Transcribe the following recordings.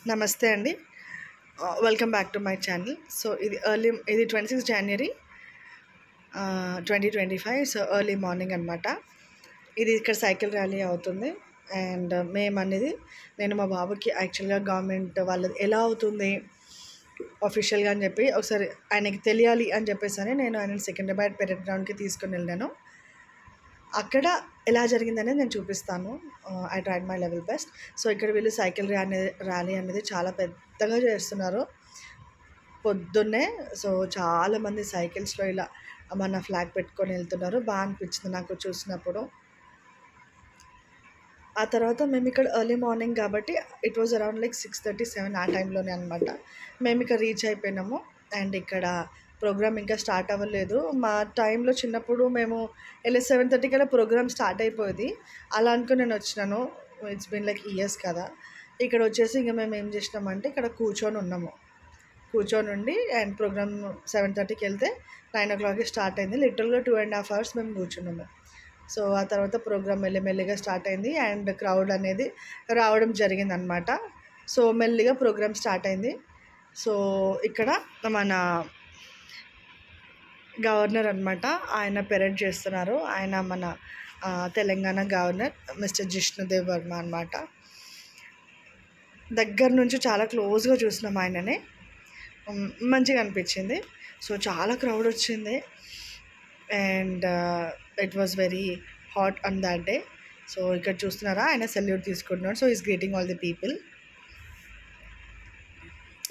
నమస్తే అండి. Welcome back to my channel. So ఇది 26 జనవరి 2025. సో ఎర్లీ మార్నింగ్ అనమాట. ఇది ఇక్కడ సైకిల్ ర్యాలీ అవుతుంది. అండ్ మేము అనేది నేను మా బాబుకి యాక్చువల్గా గవర్నమెంట్ వాళ్ళది ఎలా అవుతుంది ఆఫీషియల్గా అని చెప్పి ఒకసారి ఆయనకి తెలియాలి అని చెప్పేసి అని నేను ఆయన సికింద్రాబాద్ పెరెడ్ గ్రౌండ్కి తీసుకొని వెళ్ళాను. అక్కడ ఎలా జరిగిందనేది నేను చూపిస్తాను. I tried my level best. So ఇక్కడ వీళ్ళు సైకిల్ ర్యాలీ అనేది చాలా పెద్దగా చేస్తున్నారు పొద్దున్నే. సో చాలామంది సైకిల్స్లో ఇలా మన ఫ్లాగ్ పెట్టుకొని వెళ్తున్నారు. బాగా అనిపించింది నాకు చూసినప్పుడు. ఆ తర్వాత మేము ఇక్కడ ఎర్లీ మార్నింగ్ కాబట్టి ఇట్ వాజ్ అరౌండ్ లైక్ 6:37 ఆ టైంలోనే అనమాట. మేము ఇక్కడ రీచ్ అయిపోయినాము. అండ్ ఇక్కడ ప్రోగ్రామ్ ఇంకా స్టార్ట్ అవ్వలేదు. మా టైంలో చిన్నప్పుడు మేము 7:30 కల్లా ప్రోగ్రామ్ స్టార్ట్ అయిపోయింది. అలా అనుకుని నేను వచ్చినాను. ఇట్స్ బీన్ లైక్ ఇయర్స్ కదా. ఇక్కడ వచ్చేసి ఇంకా మేము ఏం చేసినామంటే ఇక్కడ కూర్చొని ఉండి అండ్ ప్రోగ్రామ్ 7:30కి వెళ్తే 9 o'clockకి స్టార్ట్ అయింది. లిటరల్గా 2.5 hours మేము కూర్చున్నాము. సో ఆ తర్వాత ప్రోగ్రామ్ మెల్లిమెల్లిగా స్టార్ట్ అయింది అండ్ క్రౌడ్ అనేది రావడం జరిగిందనమాట. సో మెల్లిగా ప్రోగ్రామ్ స్టార్ట్ అయింది. సో ఇక్కడ మన గవర్నర్ అనమాట, ఆయన పెరేడ్ చేస్తున్నారు. ఆయన మన తెలంగాణ గవర్నర్ మిస్టర్ జిష్ణుదేవ్ వర్మ అనమాట. దగ్గర నుంచి చాలా క్లోజ్గా చూసినాం ఆయనని. మంచిగా అనిపించింది. సో చాలా క్రౌడ్ వచ్చింది and it was very hot on that day. So ఇక్కడ చూస్తున్నారా ఆయన సెల్యూట్ తీసుకుంటున్నాడు. So is greeting all the people.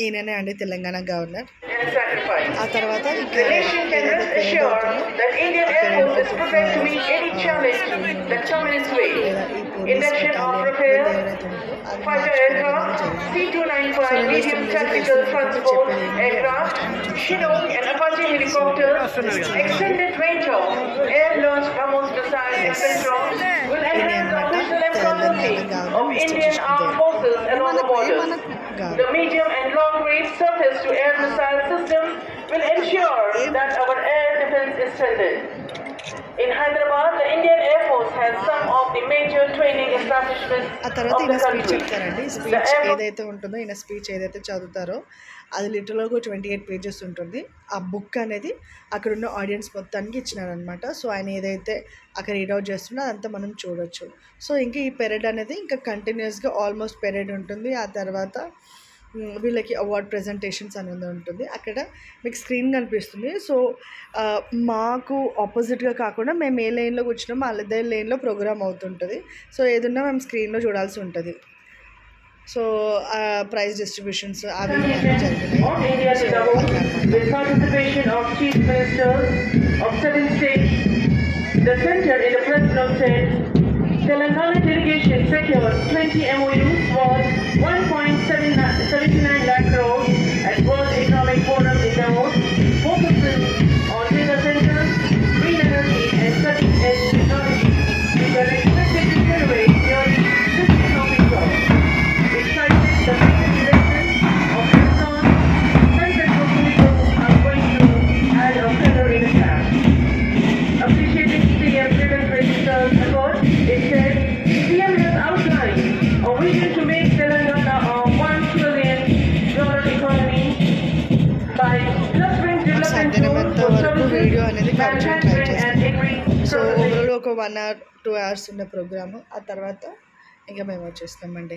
ఈయననే అండి తెలంగాణ గవర్నర్. ఆ తర్వాత The medium and long range surface to air missile system will ensure that our air defense is strengthened. In Hyderabad, the Indian Air Force has some of the major training establishments ఆ తర్వాత of ఈయన the speech country. చెప్తారండి. Speech ఏదైతే ఉంటుందో ఈయన speech ఏదైతే చదువుతారో అది లిటరల్గా 28 pages ఉంటుంది. ఆ బుక్ అనేది అక్కడున్న ఆడియన్స్ మొత్తానికి ఇచ్చినారనమాట. సో ఆయన ఏదైతే అక్కడ రీడౌట్ చేస్తుందో అదంతా మనం చూడొచ్చు. సో ఇంకా ఈ పెరేడ్ అనేది ఇంకా కంటిన్యూస్గా ఆల్మోస్ట్ పెరేడ్ ఉంటుంది. ఆ తర్వాత వీళ్ళకి అవార్డ్ ప్రజెంటేషన్స్ అనేది ఉంటుంది. అక్కడ మీకు స్క్రీన్ కనిపిస్తుంది. సో మాకు ఆపోజిట్గా కాకుండా మేము ఏ లైన్లో కూర్చున్నామో అదే లైన్లో ప్రోగ్రామ్ అవుతుంటుంది. సో ఏదున్నా మేము స్క్రీన్లో చూడాల్సి ఉంటుంది. సో ప్రైజ్ డిస్ట్రిబ్యూషన్స్ అవి జరిగినాయి. With participation of chief ministers of 7 states, the center in the president said Telangana delegation secured 20 MOUs worth 1.79 lakh crores at World Economic Forum in Davos, focusing on data centers, green energy and cutting-edge technology, which are expected to generate nearly 50,000 jobs. It cited the recent elections of Amazon and petrochemicals are going to add a feather in the cap. Appreciating CM Devendra Register's effort, it said CM has outlined a vision to make Telangana a $1 trillion economy by clustering development goals for services, manufacturing and agri. So overall ఒక 1 hour 2 hours ఉన్న programme. ఆ తర్వాత ఇంకా మేము వచ్చేస్తామండి.